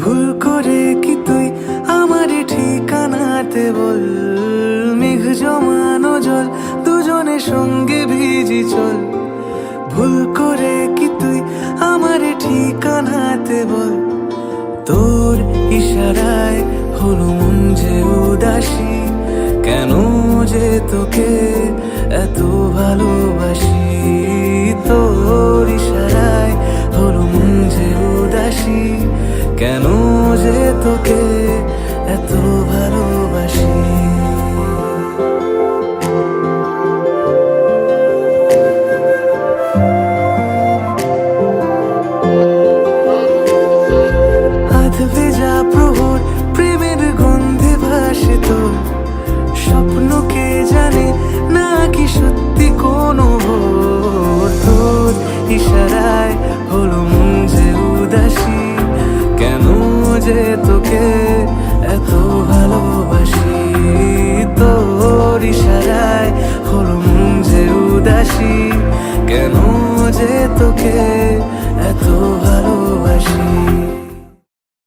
ভুল করে কি তুই আমার ঠিকানাতে বল, মেঘ জমানো জল দুজনে সঙ্গে ভিজি চল। ভুল করে কি তুই আমার ঠিকানাতে বল, তোর ইশারায় হলো মন যে উদাসী, কেন যে তোকে এত ভালোবাসি। তোর ইশারায় হলো মন যে উদাসী, কেন যে তোকে এত ভালোবাসি। আধ ভেজা প্রহর প্রেমের গন্ধে ভাসে তোর, স্বপ্নকে জানে না কি সত্যি কোনো ভোর। তোর ইশারায় হলো মন যে উদাসী, কেন যে তোকে এত ভালোবাসি। তোর ইশারায় হলো মন যে উদাসী, কেন যে তোকে এত ভালো